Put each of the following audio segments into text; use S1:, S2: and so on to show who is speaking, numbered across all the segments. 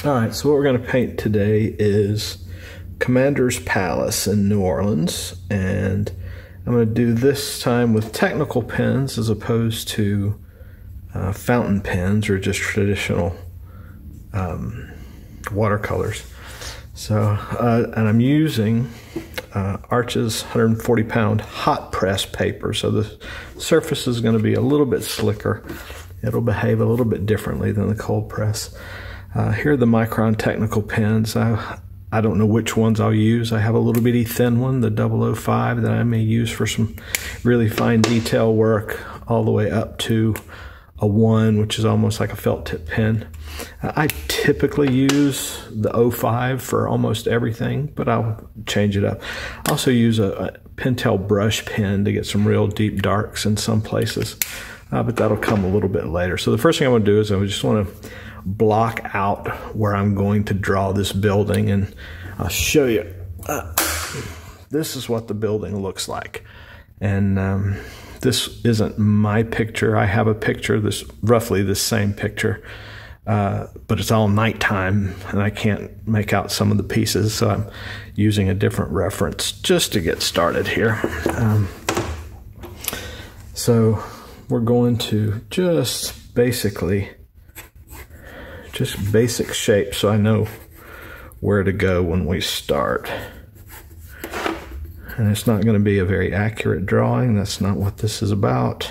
S1: All right, so what we're going to paint today is Commander's Palace in New Orleans, and I'm going to do this time with technical pens as opposed to fountain pens or just traditional watercolors. So, and I'm using Arch's 140-pound hot press paper, so the surface is going to be a little bit slicker. It'll behave a little bit differently than the cold press. Here are the Micron technical pens. I don't know which ones I'll use. I have a little bitty thin one, the 005, that I may use for some really fine detail work, all the way up to a 1, which is almost like a felt tip pen. I typically use the 05 for almost everything, but I'll change it up. I also use a Pentel brush pen to get some real deep darks in some places, but that'll come a little bit later. So the first thing I want to do is I just want to block out where I'm going to draw this building, and I'll show you. This is what the building looks like, and this isn't my picture. I have a picture, this roughly the same picture, but it's all nighttime and I can't make out some of the pieces, so I'm using a different reference just to get started here. So we're going to just basically basic shape, so I know where to go when we start. And it's not going to be a very accurate drawing. That's not what this is about.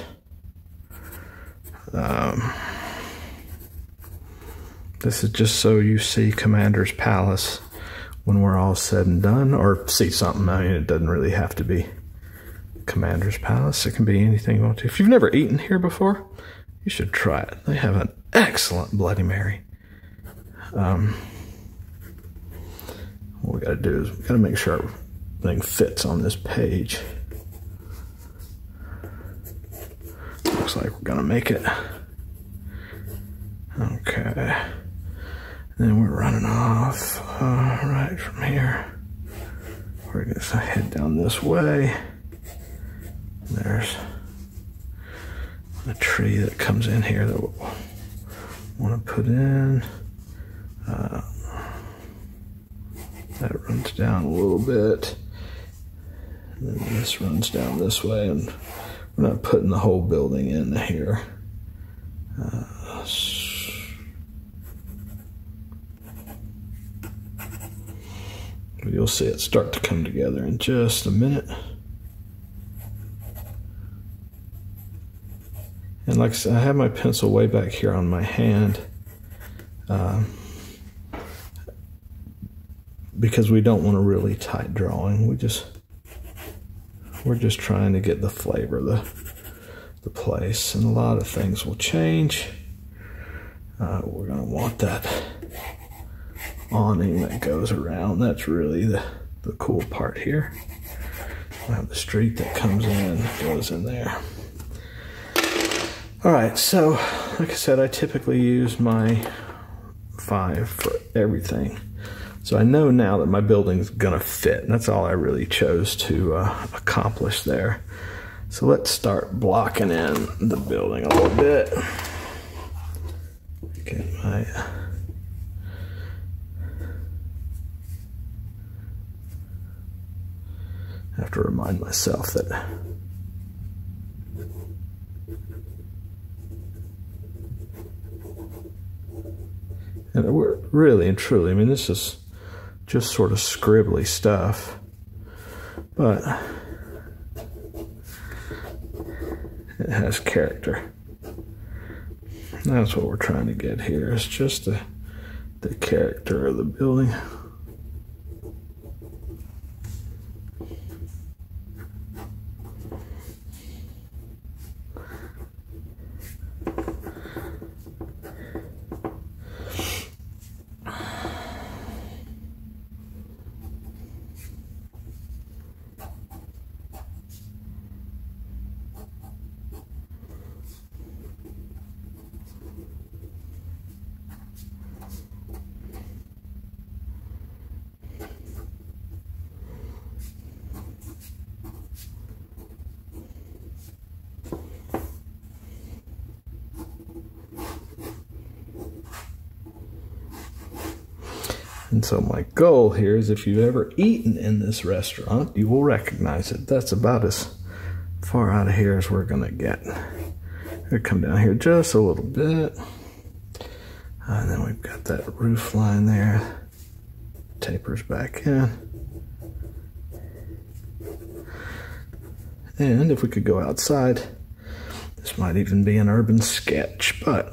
S1: This is just so you see Commander's Palace when we're all said and done, or see something. I mean, it doesn't really have to be Commander's Palace. It can be anything you want to. If you've never eaten here before, you should try it. They have an excellent Bloody Mary. What we got to do is we got to make sure everything fits on this page. Looks like we're gonna make it. Okay. And then we're running off right from here. We're gonna head down this way. There's a tree that comes in here that we'll want to put in. That runs down a little bit. And then this runs down this way, and we're not putting the whole building in here. You'll see it start to come together in just a minute. And like I said, I have my pencil way back here on my hand, because we don't want a really tight drawing. We're just trying to get the flavor, the place, and a lot of things will change. We're gonna want that awning that goes around. That's really the cool part here. We have the street that comes in, goes in there. All right, so like I said, I typically use my 5 for everything. So I know now that my building's gonna fit, and that's all I really chose to accomplish there. So let's start blocking in the building a little bit. Get my I have to remind myself that and we're really and truly, I mean, this is just sort of scribbly stuff, but it has character. That's what we're trying to get here, is just the character of the building. And so my goal here is, if you've ever eaten in this restaurant, you will recognize it. That's about as far out of here as we're gonna get. We'll come down here just a little bit. And then we've got that roof line there. Tapers back in. And if we could go outside, this might even be an urban sketch, but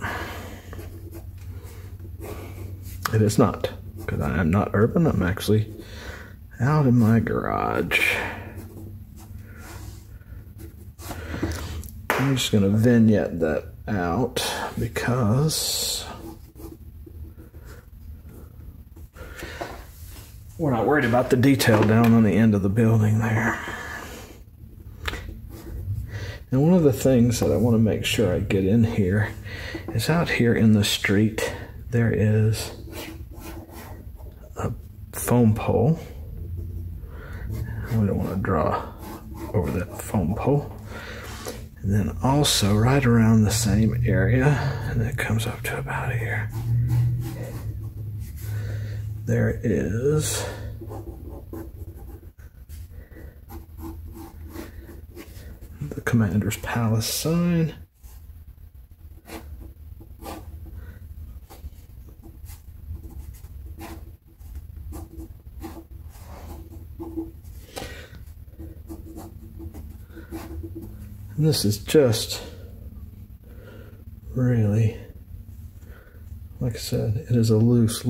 S1: it is not, because I am not urban. I'm actually out in my garage. I'm just going to vignette that out because we're not worried about the detail down on the end of the building there. And one of the things that I want to make sure I get in here is, out here in the street, there is a foam pole. We don't want to draw over that foam pole. And then also right around the same area, and it comes up to about here, there is the Commander's Palace sign. And this is just really, like I said, it is a loose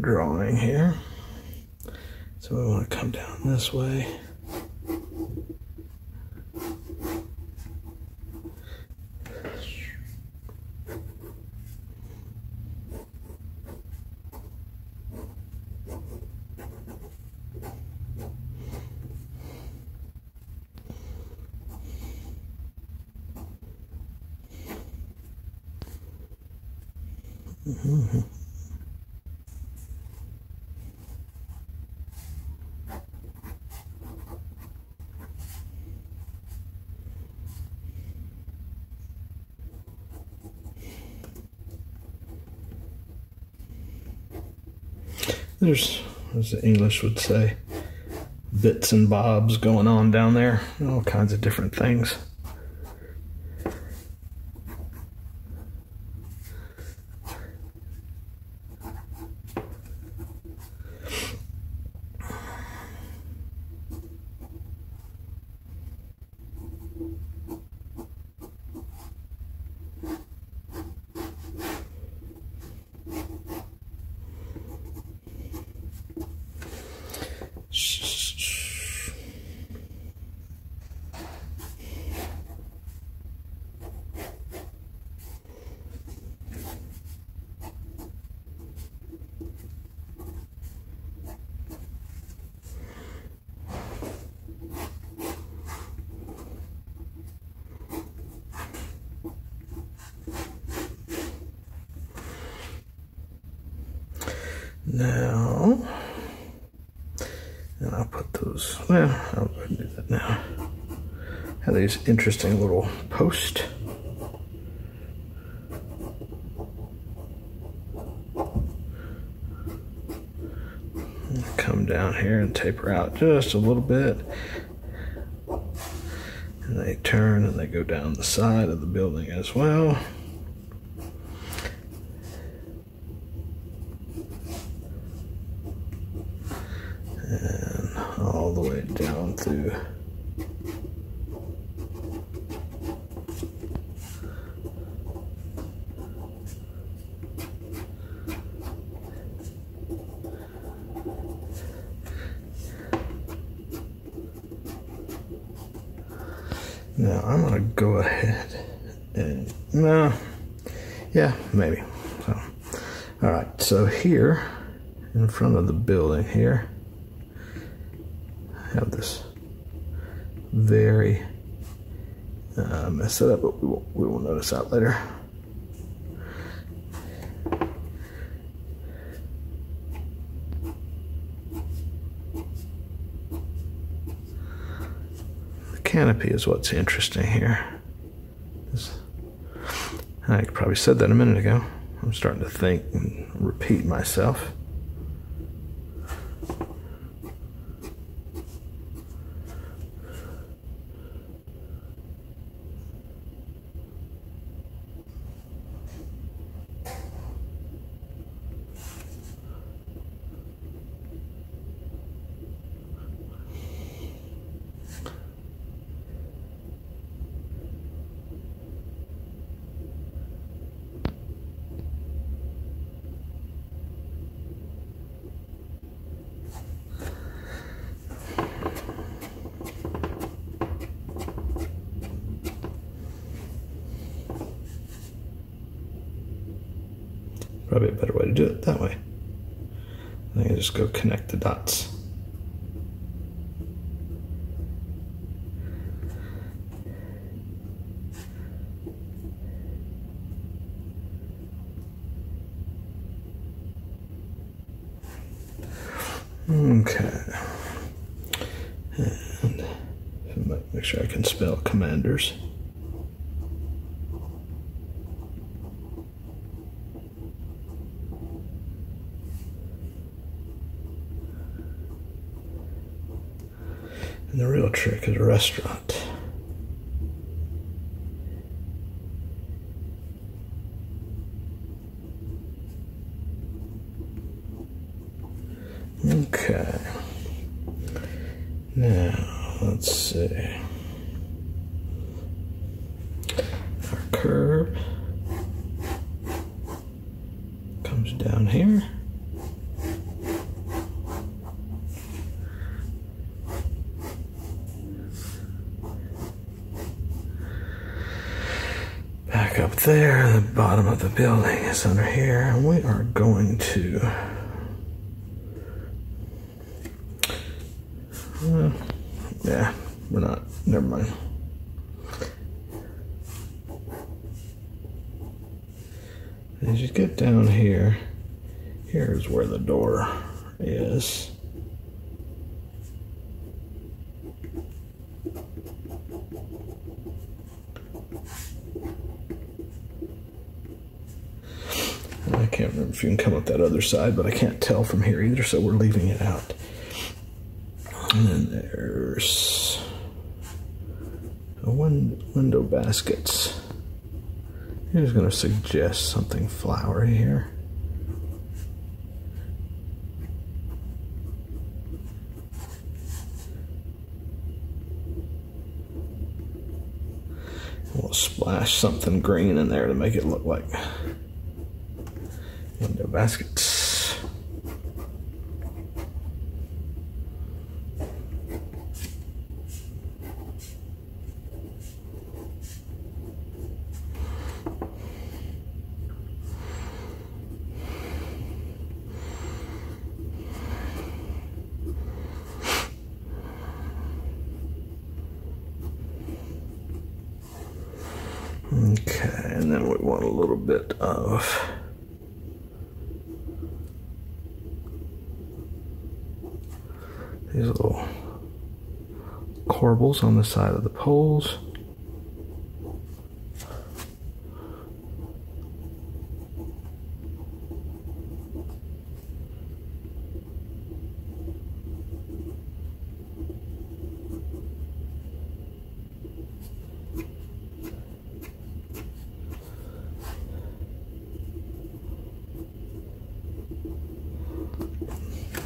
S1: drawing here. So we want to come down this way. Mm-hmm. There's, as the English would say, bits and bobs going on down there, all kinds of different things. Now, and I'll put those, well, I'll go ahead and do that now. Have these interesting little posts. Come down here and taper out just a little bit. And they turn and they go down the side of the building as well. And all the way down through. Now I'm gonna go ahead and, no, yeah, maybe. So, all right, so here in front of the building here, I have this very messed it up, but we will notice that later. Canopy is what's interesting here. I probably said that a minute ago. I'm starting to think and repeat myself. Probably a better way to do it that way. I can just go connect the dots. Okay. And make sure I can spell commanders. And the real trick is a restaurant. Okay. Now, let's see. Our curve comes down here. Back up there, the bottom of the building is under here, and we are going to yeah, we're not, never mind. As you get down here, here's where the door is. I can't remember if you can come up that other side, but I can't tell from here either, so we're leaving it out. And then there's a window baskets. I'm just going to suggest something flowery here. We'll splash something green in there to make it look like window baskets. Okay, and then we want a little bit of these little corbels on the side of the poles.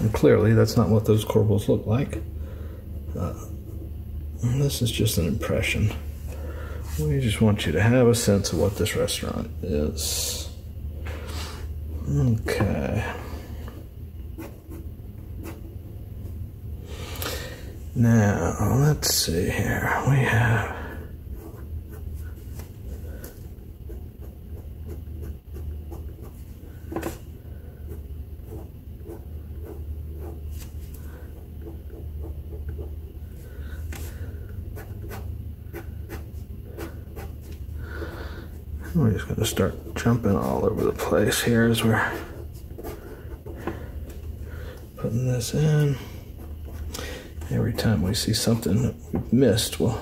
S1: And clearly that's not what those corbels look like. This is just an impression. We just want you to have a sense of what this restaurant is. Okay. Now, let's see here. We have we're just going to start jumping all over the place here as we're putting this in. Every time we see something that we've missed, we'll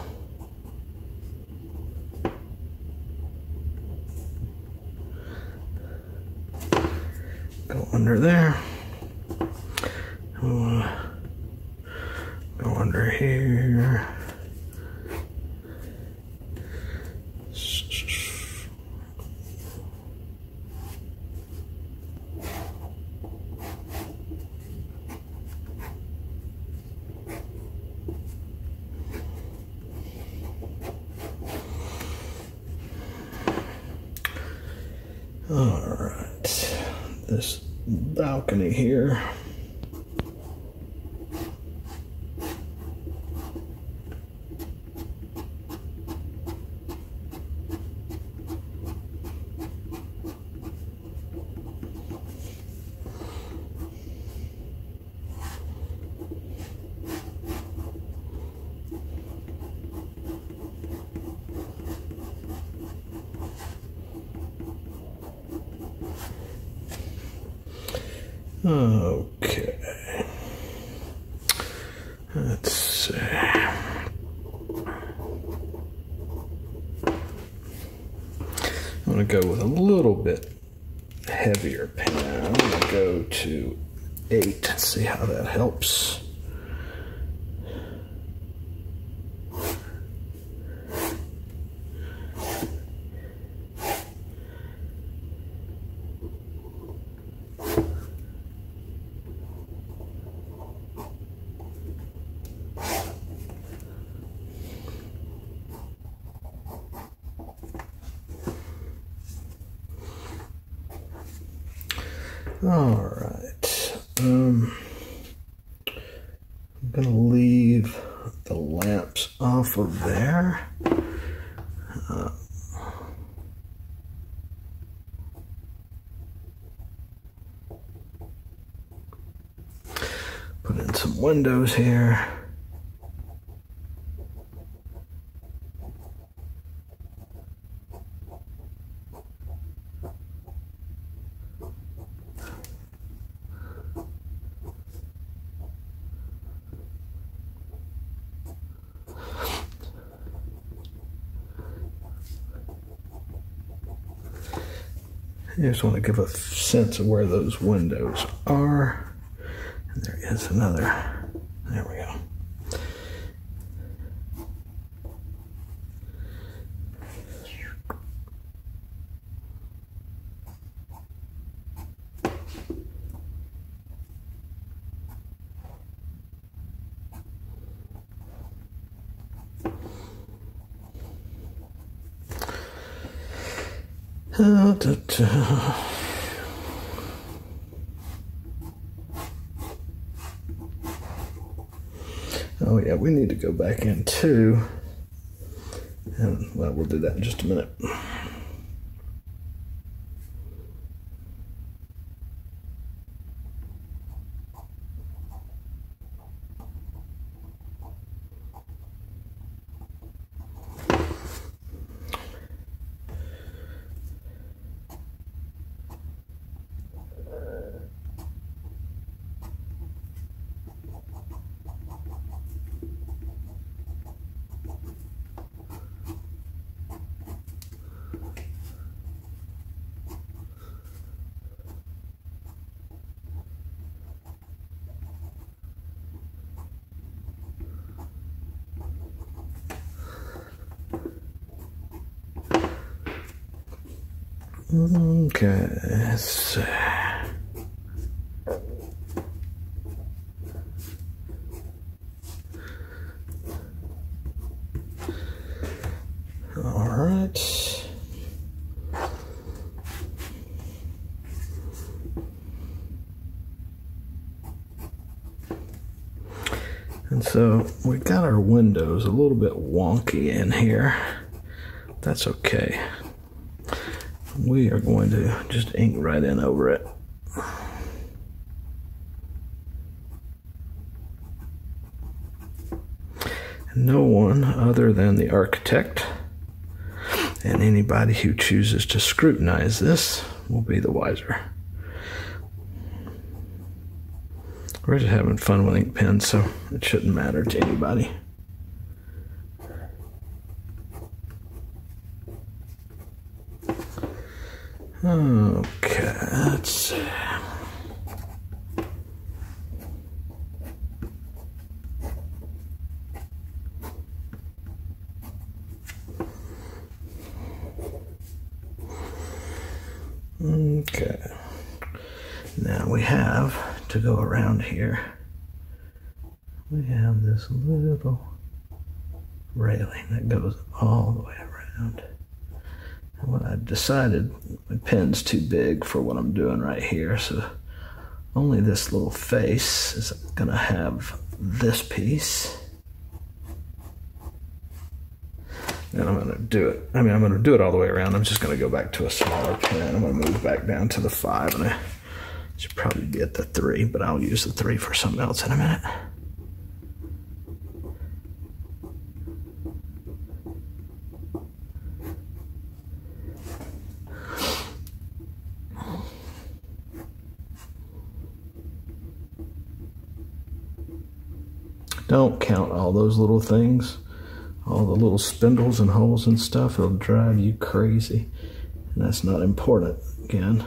S1: go under there. We want to go under here. All right, this balcony here. Okay, let's see. I'm going to go with a little bit heavier pen. I'm going to go to 8. Let's see how that helps. All right, I'm going to leave the lamps off of there. Put in some windows here. I just want to give a sense of where those windows are. And there is another. There we go. Oh yeah, we need to go back in too. And well, we'll do that in just a minute. Okay, let's see. All right. And so we got our windows a little bit wonky in here. That's okay. We are going to just ink right in over it. No one other than the architect and anybody who chooses to scrutinize this will be the wiser. We're just having fun with ink pens, so it shouldn't matter to anybody. Okay, let's see. Okay. Now we have to go around here. We have this little railing that goes all the way around. And what I've decided, my pen's too big for what I'm doing right here, so only this little face is gonna have this piece. And I'm gonna do it, I'm gonna do it all the way around. I'm just gonna go back to a smaller pen. I'm gonna move back down to the 5, and I should probably be at the 3, but I'll use the 3 for something else in a minute. Don't count all those little things, all the little spindles and holes and stuff. It'll drive you crazy, and that's not important, again.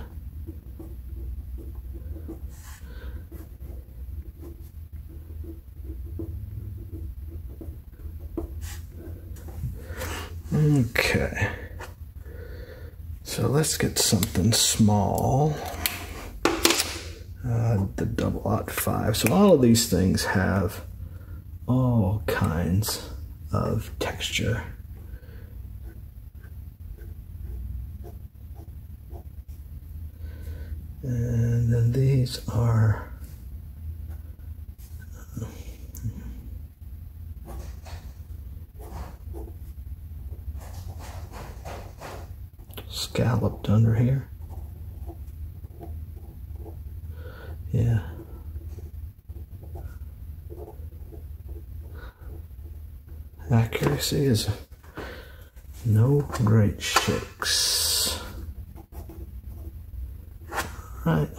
S1: Okay, so let's get something small. The 0.5. So all of these things have all kinds of texture. And then these are scalloped under here. Yeah. Accuracy is no great shakes. Right.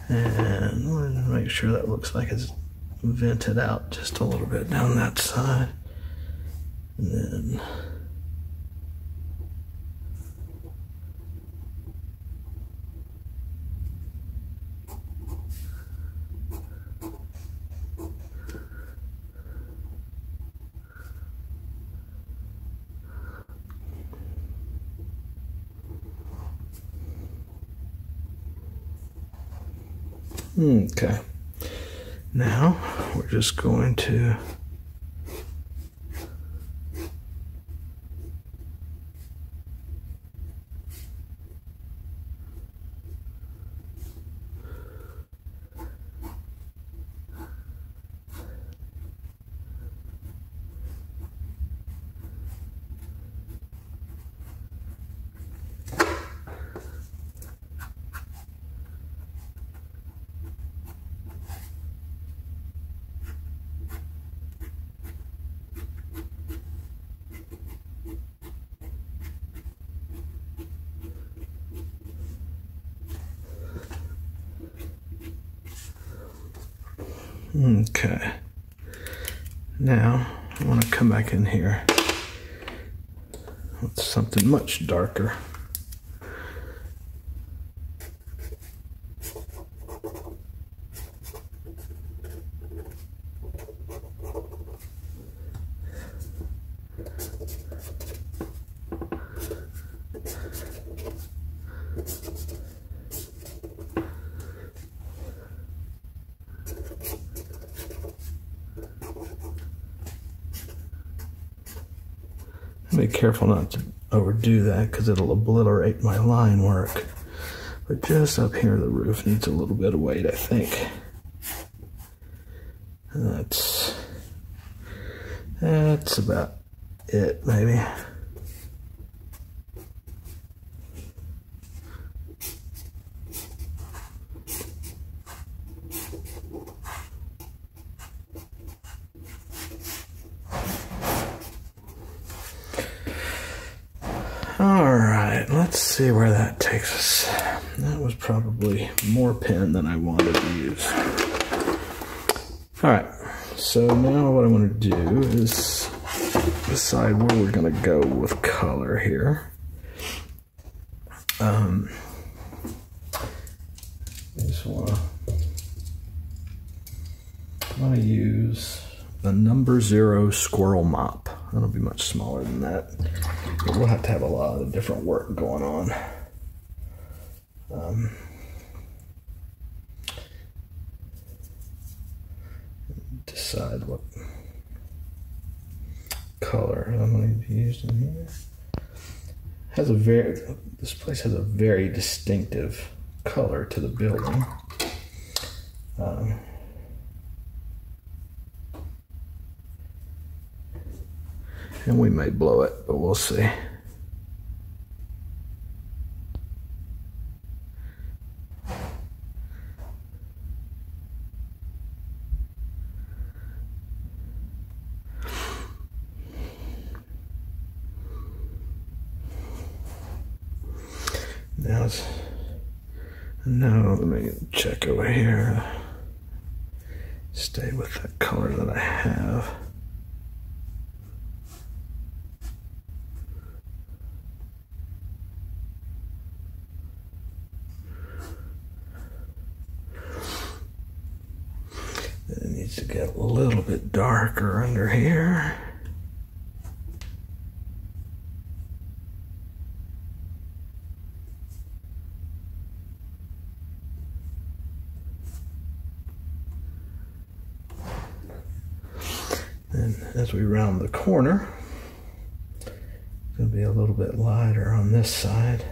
S1: And we're gonna make sure that looks like it's vented out just a little bit down that side. And then okay, now we're just going to okay. Now I want to come back in here with something much darker. Be careful not to overdo that because it'll obliterate my line work. But just up here, the roof needs a little bit of weight, I think. And that's about it, maybe. Alright, let's see where that takes us. That was probably more pen than I wanted to use. Alright, so now what I want to do is decide where we're going to go with color here. I just want to use the No. 0 Squirrel Mop. It'll be much smaller than that. But we'll have to have a lot of different work going on. Decide what color I'm going to be using here. This place has a very distinctive color to the building. And we may blow it, but we'll see. Now let me check over here. Stay with that color that I have. It needs to get a little bit darker under here. And as we round the corner, it's going to be a little bit lighter on this side.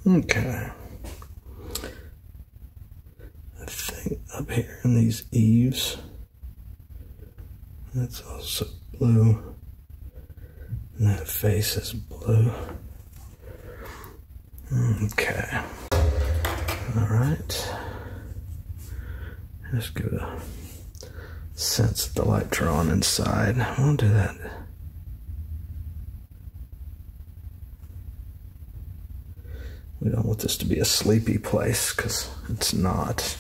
S1: Okay. I think up here in these eaves, that's also blue. And that face is blue. Okay. All right. Just give it a sense of the light drawn inside. We'll do that. We don't want this to be a sleepy place because it's not.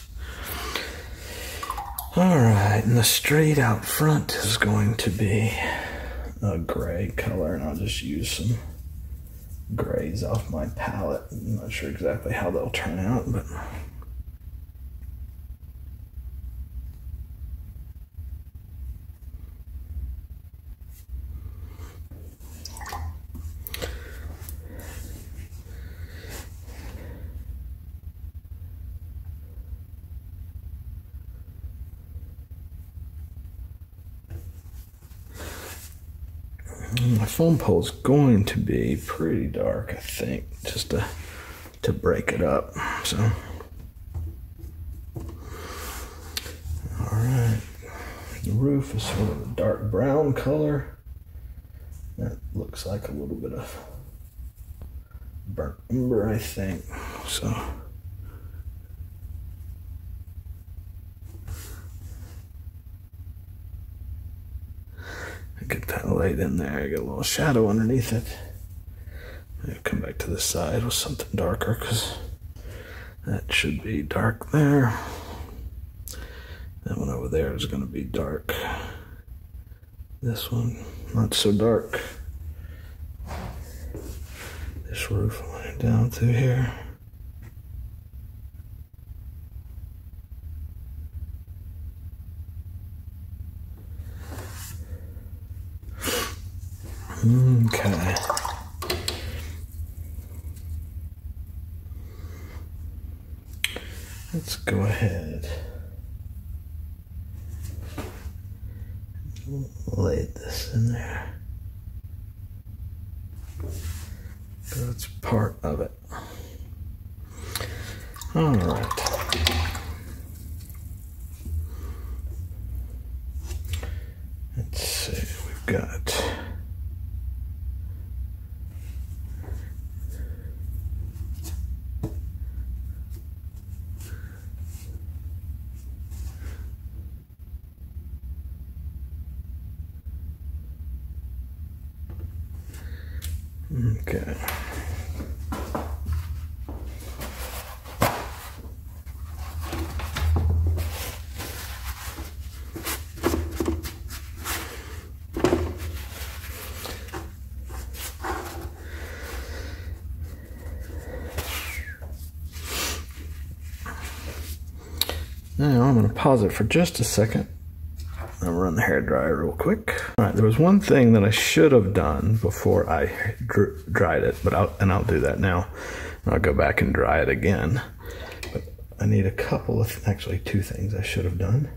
S1: All right, and the street out front is going to be a gray color, and I'll just use some grays off my palette. I'm not sure exactly how they'll turn out, but my foam pole is going to be pretty dark, I think, just to break it up. So, all right, the roof is sort of a dark brown color. That looks like a little bit of burnt umber, I think. So. Get that light in there, get a little shadow underneath it. Maybe come back to the side with something darker because that should be dark there. That one over there is going to be dark. This one, not so dark. This roof line down through here. Okay. Let's go ahead. Lay this in there. That's part of it. All right. Let's see, we've got okay. Now I'm going to pause it for just a second. I'll run the hairdryer real quick. All right, there was one thing that I should have done before I dried it, but I'll do that now. I'll go back and dry it again. But I need a couple of, actually 2 things I should have done.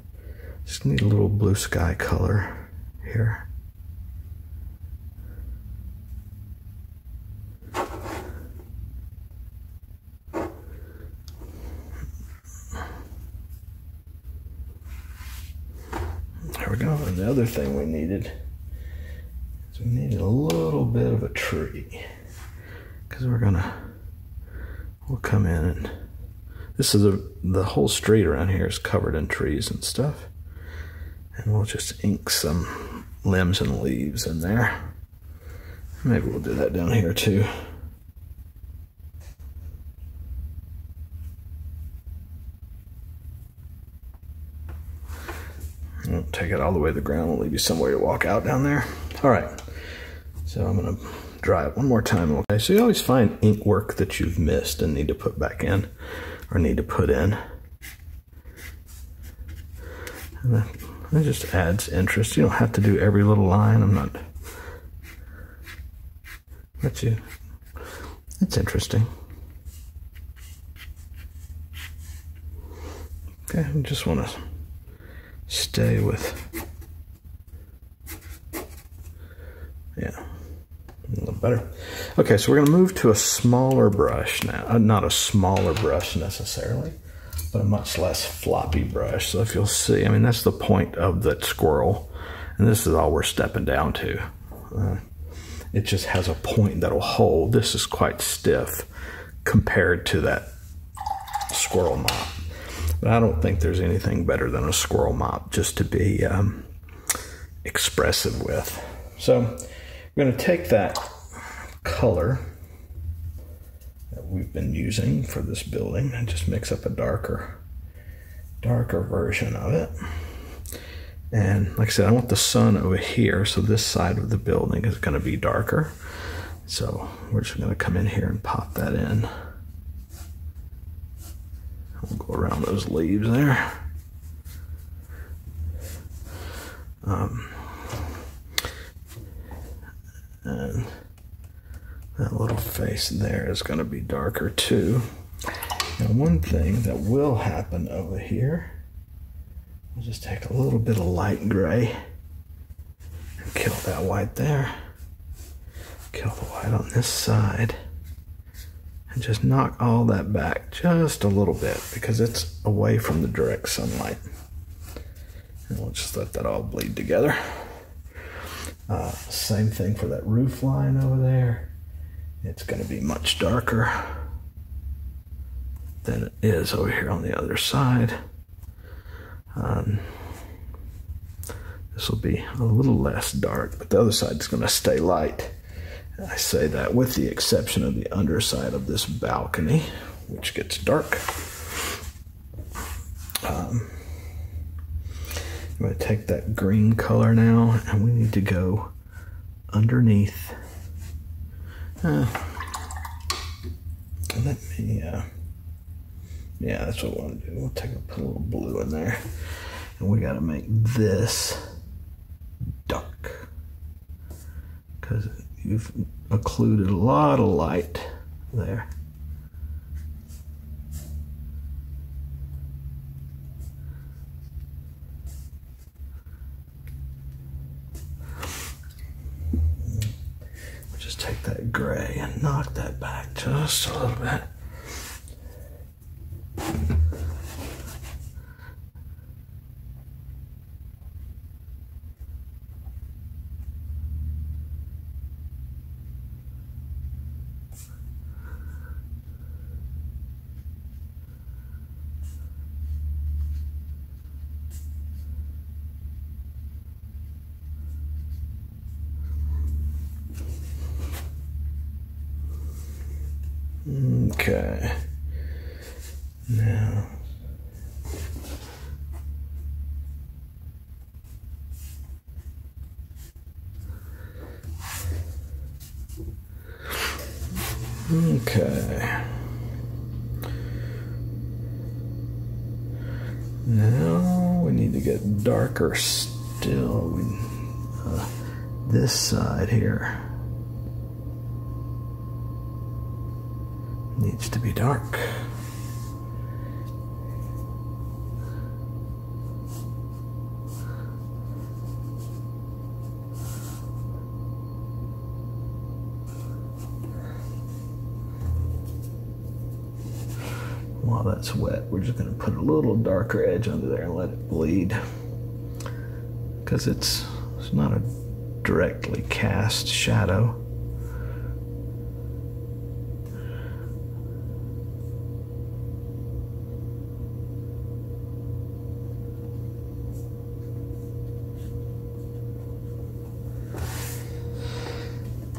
S1: Just need a little blue sky color here. There we go. And the other thing we needed is we needed a little bit of a tree, because we'll come in and this is the whole street around here is covered in trees and stuff, and we'll just ink some limbs and leaves in there. Maybe we'll do that down here too. Won't take it all the way to the ground. We'll leave you somewhere to walk out down there. All right. So I'm going to dry it one more time. Okay. So you always find ink work that you've missed and need to put back in or need to put in. And that just adds interest. You don't have to do every little line. I'm not. But it's interesting. Okay. I just want to stay with, yeah, a little better. Okay, so we're going to move to a smaller brush now. Not a smaller brush necessarily, but a much less floppy brush. So if you'll see, I mean, that's the point of that squirrel, and this is all we're stepping down to. It just has a point that'll hold. This is quite stiff compared to that squirrel mop. But I don't think there's anything better than a squirrel mop just to be expressive with. So we're going to take that color that we've been using for this building and just mix up a darker version of it. And like I said, I want the sun over here, so this side of the building is going to be darker. So we're just going to come in here and pop that in. We'll go around those leaves there. And that little face there is going to be darker too. Now, one thing that will happen over here, we'll just take a little bit of light gray and kill that white there. Kill the white on this side. And just knock all that back just a little bit because it's away from the direct sunlight. And we'll just let that all bleed together. Same thing for that roof line over there. It's going to be much darker than it is over here on the other side. This will be a little less dark, but the other side is going to stay light. I say that with the exception of the underside of this balcony, which gets dark. I'm going to take that green color now, and we need to go underneath. Let me, yeah, that's what we want to do. We'll put a little blue in there, and we got to make this dark because you've occluded a lot of light there. We'll just take that that gray and knock that back just a little bit. Okay, now okay, now we need to get darker still. This side here needs to be dark. While that's wet, we're just going to put a little darker edge under there and let it bleed, because it's not a directly cast shadow.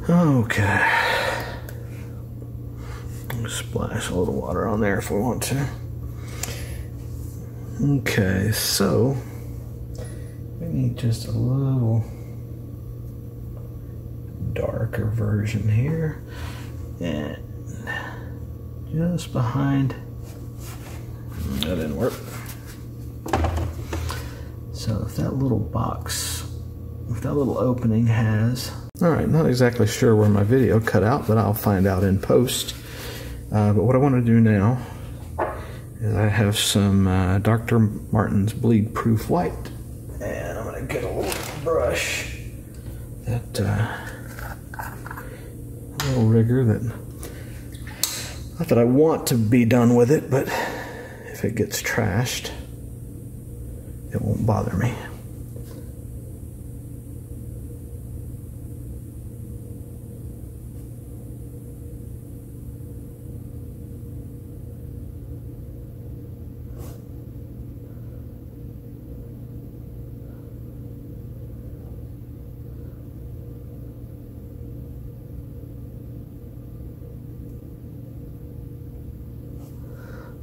S1: Okay. Splash a little water on there if we want to. Okay, so we need just a little darker version here, and just behind. That didn't work. So if that little box, if that little opening has, all right, not exactly sure where my video cut out, but I'll find out in post. But what I want to do now is I have some Dr. Martin's Bleed Proof White, and I'm going to get a little brush, that little rigger that, not that I want to be done with it, but if it gets trashed, it won't bother me.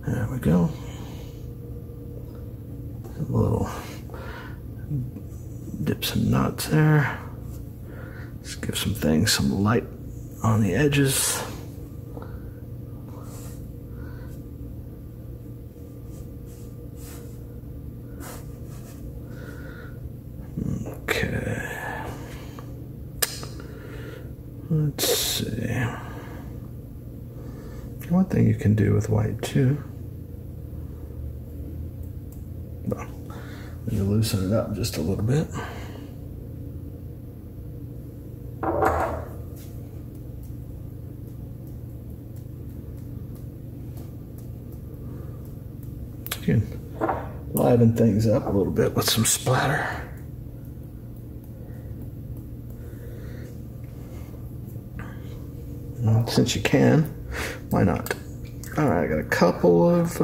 S1: There we go. A little dip some knots there. Just give some things some light on the edges. Okay. Let's see. One thing you can do with white too, well, you loosen it up just a little bit. You can liven things up a little bit with some splatter. And since you can, why not? All right, I got a couple of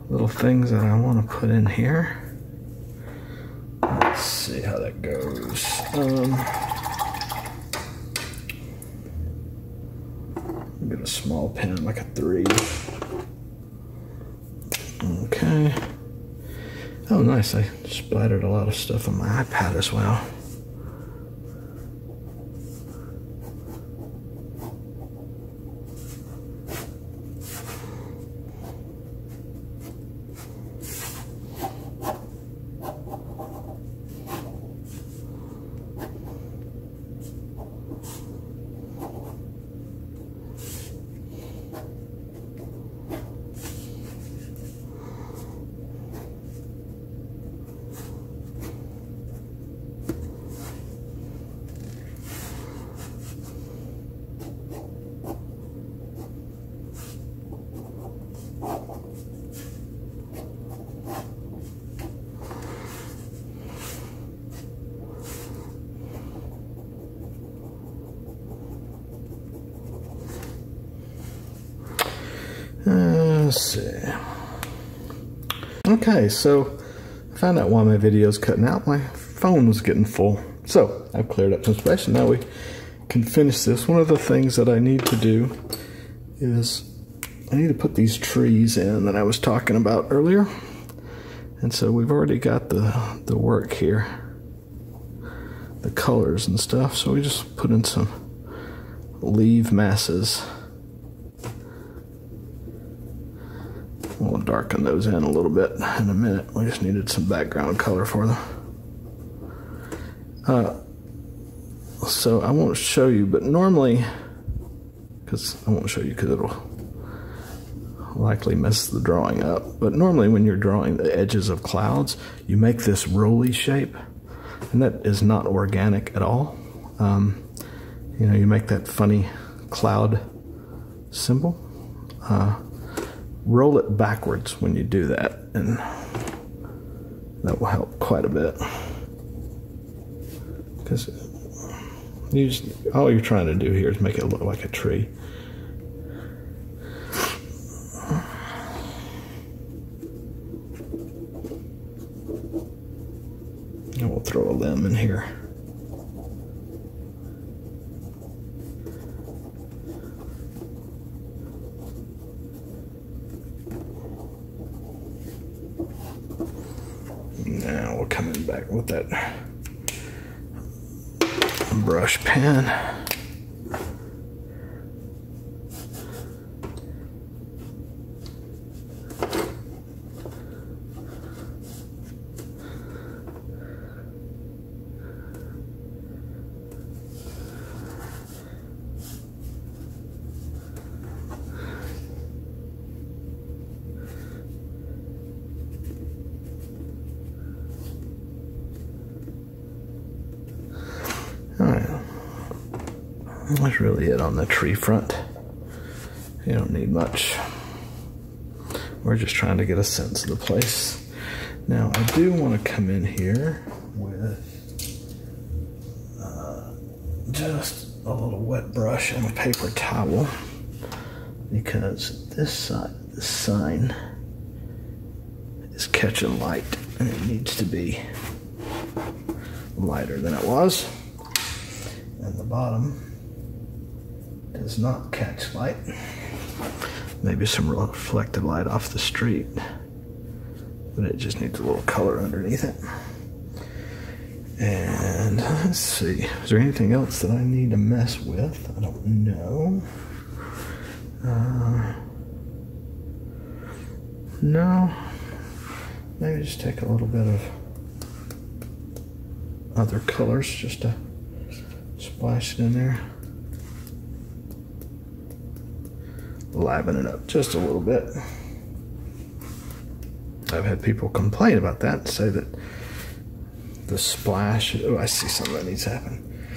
S1: little things that I want to put in here. Let's see how that goes. Get a small pen, like a 3. Okay. Oh, nice. I splattered a lot of stuff on my iPad as well. Let's see. Okay, so I found out why my video is cutting out. My phone was getting full. So I've cleared up some space and now we can finish this. One of the things that I need to do is I need to put these trees in that I was talking about earlier. And so we've already got the work here, the colors and stuff. So we just put in some leaf masses. We'll darken those in a little bit in a minute. We just needed some background color for them. So I won't show you, but normally, because it'll likely mess the drawing up. But normally when you're drawing the edges of clouds, you make this rolly shape, and that is not organic at all. You know, you make that funny cloud symbol. Roll it backwards when you do that, and that will help quite a bit. Because all you're trying to do here is make it look like a tree. And we'll throw a limb in here. Now we're coming back with that brush pen. That's really it on the tree front. You don't need much. We're just trying to get a sense of the place. Now I do want to come in here with just a little wet brush and a paper towel, because this side of the sign is catching light and it needs to be lighter than it was. And the bottom does not catch light. Maybe some reflected light off the street, but it just needs a little color underneath it. And let's see, is there anything else that I need to mess with? I don't know. No. Maybe just take a little bit of other colors just to splash it in there. Liven it up just a little bit. I've had people complain about that and say that the splash, oh, I see something that needs to happen.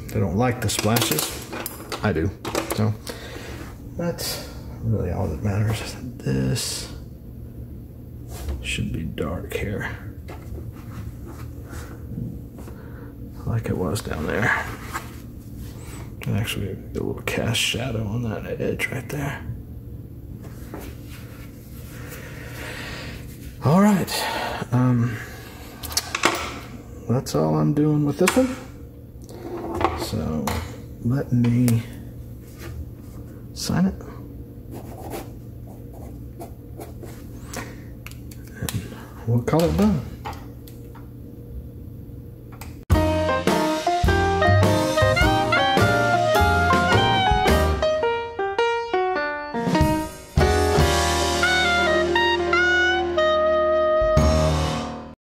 S1: They don't like the splashes. I do. So that's really all that matters. This should be dark here, like it was down there. And actually get a little cast shadow on that edge right there. All right, that's all I'm doing with this one. So let me sign it. And we'll call it done.